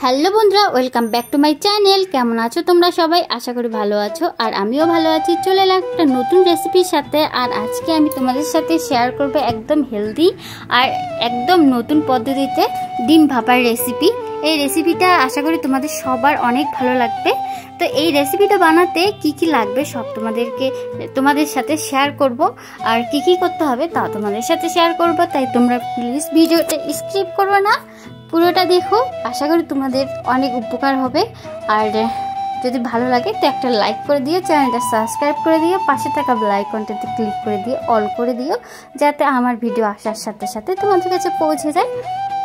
Hello বন্ধুরা, welcome back to my channel. কেমন আছো তোমরা সবাই? আশা করি ভালো আছো, আর আমিও ভালো আছি। চলে এলাম একটা নতুন রেসিপির সাথে। আর আজকে আমি তোমাদের সাথে শেয়ার করবো একদম হেলদি আর একদম নতুন পদ্ধতিতে ডিম ভাপার রেসিপি। এই রেসিপিটা আশা করি তোমাদের সবার অনেক ভালো লাগবে। তো এই রেসিপিটা বানাতে কি কি লাগবে সব তোমাদের সাথে শেয়ার করব, আর কি কি করতে হবে তা তোমাদের সাথে শেয়ার করব। তাই তোমরা প্লিজ ভিডিওটা স্কিপ করবে না, পুরোটা দেখো। আশা করি তোমাদের অনেক উপকার হবে। আর যদি ভালো লাগে তো একটা লাইক করে দিও, চ্যানেলটা সাবস্ক্রাইব করে দিও, পাশে থাকা বেল আইকনটাতে ক্লিক করে দিও, অল করে দিও, যাতে আমার ভিডিও আসার সাথে সাথে তোমাদের কাছে পৌঁছে যায়।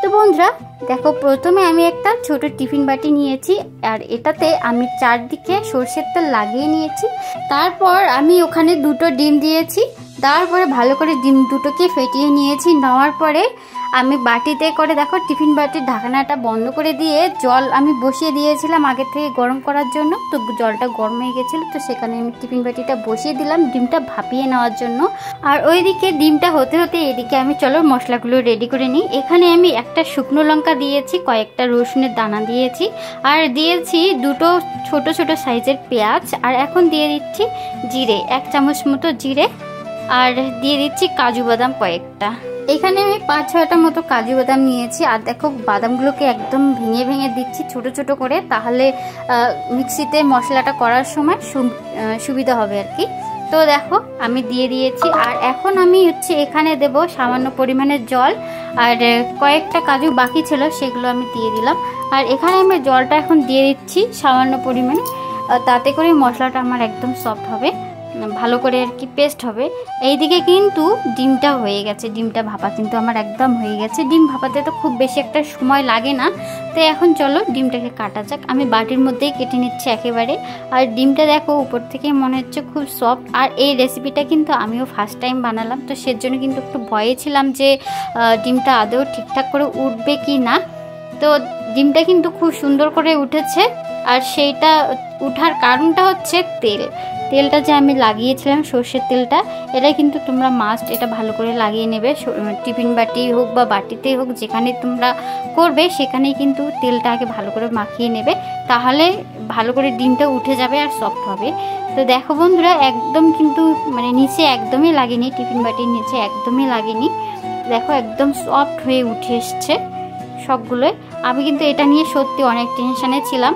তো বন্ধুরা দেখো, প্রথমে আমি একটা ছোট টিফিন বাটি নিয়েছি, আর এটাতে আমি চারদিকে সরষের তেল লাগিয়ে নিয়েছি। তারপর আমি ওখানে দুটো ডিম দিয়েছি, তারপরে ভালো করে ডিম দুটোকে ফেটিয়ে নিয়েছি। নেওয়ার পরে আমি বাটিতে করে দেখো টিফিন বাটির ঢাকনাটা বন্ধ করে দিয়ে জল আমি বসিয়ে দিয়েছিলাম আগে থেকে গরম করার জন্য। তো জলটা গরম হয়ে গেছিলো, তো সেখানে আমি টিফিন বাটিটা বসিয়ে দিলাম ডিমটা ভাপিয়ে নেওয়ার জন্য। আর ওইদিকে ডিমটা হতে হতে এদিকে আমি চলো মশলাগুলো রেডি করে নিই। এখানে আমি একটা শুকনো লঙ্কা দিয়েছি, কয়েকটা রসুনের দানা দিয়েছি, আর দিয়েছি দুটো ছোট ছোট সাইজের পেঁয়াজ। আর এখন দিয়ে দিচ্ছি জিরে, 1 চামচ মতো জিরে, আর দিয়ে দিচ্ছি কাজু বাদাম কয়েকটা। এখানে আমি 5-6টা মতো কাজু বাদাম নিয়েছি। আর দেখো বাদামগুলোকে একদম ভেঙে ভেঙে দিচ্ছি ছোট ছোট করে, তাহলে মিক্সিতে মশলাটা করার সময় সুবিধা হবে আর কি। তো দেখো আমি দিয়ে দিয়েছি। আর এখন আমি এখানে দেব সামান্য পরিমাণের জল, আর কয়েকটা কাজু বাকি ছিল সেগুলো আমি দিয়ে দিলাম। আর এখানে আমি জলটা এখন দিয়ে দিচ্ছি সামান্য পরিমাণে, তাতে করে মশলাটা আমার একদম সফট হবে, ভালো করে আর কি পেস্ট হবে। এইদিকে কিন্তু ডিমটা হয়ে গেছে, ডিমটা ভাপা কিন্তু আমার একদম হয়ে গেছে। ডিম ভাপাতে তো খুব বেশি একটা সময় লাগে না। তো এখন চলো ডিমটাকে কাটা যাক। আমি বাটির মধ্যেই কেটে নিচ্ছি একেবারে। আর ডিমটা দেখো উপর থেকে মনে হচ্ছে খুব সফট। আর এই রেসিপিটা কিন্তু আমিও ফার্স্ট টাইম বানালাম, তো সেজন্য কিন্তু একটু ভয়ে ছিলাম যে ডিমটা আদৌ ঠিকঠাক করে উঠবে কি না। তো ডিমটা কিন্তু খুব সুন্দর করে উঠেছে। আর সেইটা উঠার কারণটা হচ্ছে তেলটা যে আমি লাগিয়েছিলাম, সর্ষের তেলটা, এটা কিন্তু তোমরা মাস্ট এটা ভালো করে লাগিয়ে নেবে। টিফিন বাটি হোক বা বাটিতেই হোক, যেখানে তোমরা করবে সেখানেই কিন্তু তেলটা আগে ভালো করে মাখিয়ে নেবে, তাহলে ভালো করে ডিমটা উঠে যাবে আর সফট হবে। তো দেখো বন্ধুরা, একদম কিন্তু নিচে একদমই লাগেনি, টিফিন বাটির নিচে একদমই লাগেনি। দেখো একদম সফট হয়ে উঠে এসছে সবগুলোই। আমি কিন্তু এটা নিয়ে সত্যি অনেক টেনশানে ছিলাম,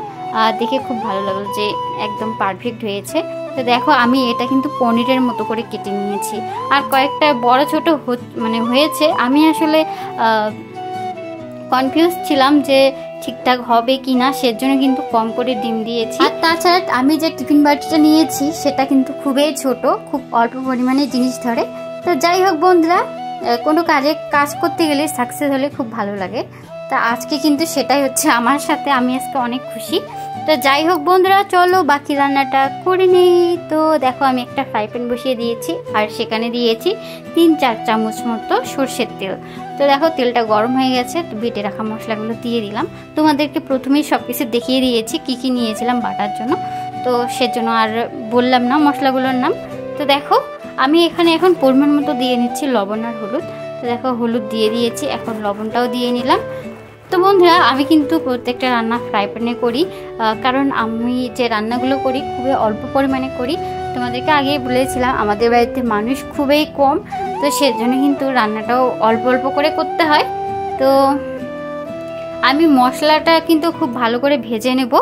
দেখে খুব ভালো লাগলো যে একদম পারফেক্ট হয়েছে। তো দেখো আমি এটা কিন্তু পনিরের মতো করে কেটে নিয়েছি। আর কয়েকটা বড় ছোট হয়েছে। আমি আসলে কনফিউজ ছিলাম যে ঠিকঠাক হবে কি না, সেজন্য কিন্তু কম করে ডিম দিয়েছি। আর তাছাড়া আমি যে টিফিন বাটিটা নিয়েছি সেটা কিন্তু খুবই ছোট, খুব অল্প পরিমাণে জিনিস ধরে। তো যাই হোক বন্ধুরা, কোনো কাজ করতে গেলে সাকসেস হলে খুব ভালো লাগে। তা আজকে কিন্তু সেটাই হচ্ছে আমার সাথে, আমি আজকে অনেক খুশি। তো যাই হোক বন্ধুরা, চলো বাকি রান্নাটা করে নিই। তো দেখো আমি একটা ফ্রাই প্যান বসিয়ে দিয়েছি, আর সেখানে দিয়েছি 3-4 চামচ মতো সর্ষের তেল। তো দেখো তেলটা গরম হয়ে গেছে, তো বেটে রাখা মশলাগুলো দিয়ে দিলাম। তোমাদেরকে প্রথমেই সব কিছু দেখিয়ে দিয়েছি কি কি নিয়েছিলাম বাটার জন্য, তো সেজন্য আর বললাম না মশলাগুলোর নাম। তো দেখো আমি এখানে এখন পরিমাণ মতো দিয়ে নিচ্ছি লবণ আর হলুদ। তো দেখো হলুদ দিয়ে দিয়েছি, এখন লবণটাও দিয়ে নিলাম। তো বন্ধুরা আমি কিন্তু প্রত্যেকটা রান্না ফ্রাই প্যানে করি, কারণ আমি যে রান্নাগুলো করি খুবই অল্প পরিমাণে করি। তোমাদেরকে আগেই বলেছিলাম আমাদের বাড়িতে মানুষ খুবই কম, তো সেজন্য কিন্তু রান্নাটাও অল্প অল্প করে করতে হয়। তো আমি মশলাটা কিন্তু খুব ভালো করে ভেজে নেব।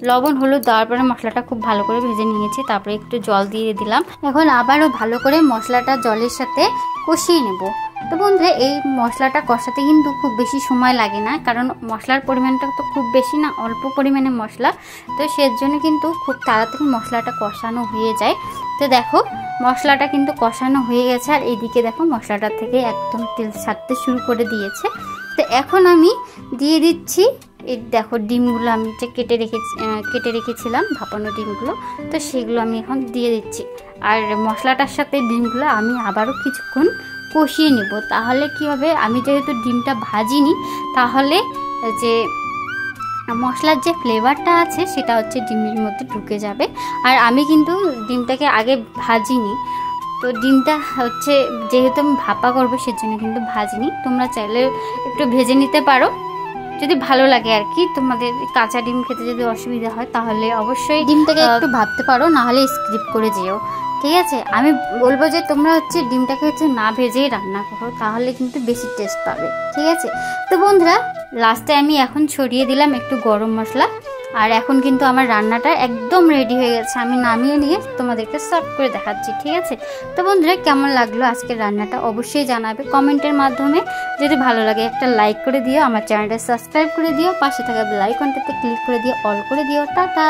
লবণ হলুদ দেওয়ার পরে মশলাটা খুব ভালো করে ভেজে নিয়েছি, তারপরে একটু জল দিয়ে দিলাম। এখন আবারও ভালো করে মশলাটা জলের সাথে কষিয়ে নেব। তো বন্ধুরা এই মশলাটা কষাতে কিন্তু খুব বেশি সময় লাগে না, কারণ মশলার পরিমাণটা তো খুব বেশি না, অল্প পরিমাণে মশলা। তো সেজন্য কিন্তু খুব তাড়াতাড়ি মশলাটা কষানো হয়ে যায়। তো দেখো মশলাটা কিন্তু কষানো হয়ে গেছে, আর এইদিকে দেখো মশলাটা থেকে একদম তেল ছাড়তে শুরু করে দিয়েছে। তো এখন আমি দিয়ে দিচ্ছি এই দেখো ডিমগুলো আমি যে কেটে রেখেছিলাম ভাপানো ডিমগুলো, তো সেগুলো আমি এখন দিয়ে দিচ্ছি। আর মশলাটার সাথে ডিমগুলো আমি আবারও কিছুক্ষণ কষিয়ে নেব। তাহলে কি হবে, আমি যেহেতু ডিমটা ভাজিনি, তাহলে যে মশলার যে ফ্লেভারটা আছে সেটা ডিমের মধ্যে ঢুকে যাবে। আর আমি কিন্তু ডিমটাকে আগে ভাজিনি, তো ডিমটা যেহেতু আমি ভাপা করবো সেজন্য কিন্তু ভাজিনি। তোমরা চাইলে একটু ভেজে নিতে পারো। যদি ভালো লাগে আর কি, তোমাদের কাঁচা ডিম খেতে যদি অসুবিধা হয় তাহলে অবশ্যই ডিমটাকে একটু ভাবতে পারো, না হলে স্কিপ করে যেও, ঠিক আছে। আমি বলবো যে তোমরা হচ্ছে ডিমটাকে হচ্ছে না ভেজেই রান্না করো, তাহলে কিন্তু বেশি টেস্ট পাবে, ঠিক আছে। তো বন্ধুরা, লাস্টে আমি এখন ছড়িয়ে দিলাম একটু গরম মশলা। আর এখন কিন্তু আমার রান্নাটা একদম রেডি হয়ে গেছে, আমি নামিয়ে নিয়ে তোমাদেরকে সার্ভ করে দেখাচ্ছি, ঠিক আছে। তো বন্ধুরা, কেমন লাগলো আজকের রান্নাটা অবশ্যই জানাবে কমেন্টের মাধ্যমে। যদি ভালো লাগে একটা লাইক করে দিও, আমার চ্যানেলটা সাবস্ক্রাইব করে দিও, পাশে থাকা বেল আইকনটাতে ক্লিক করে দিও, অল করে দিও। টাটা।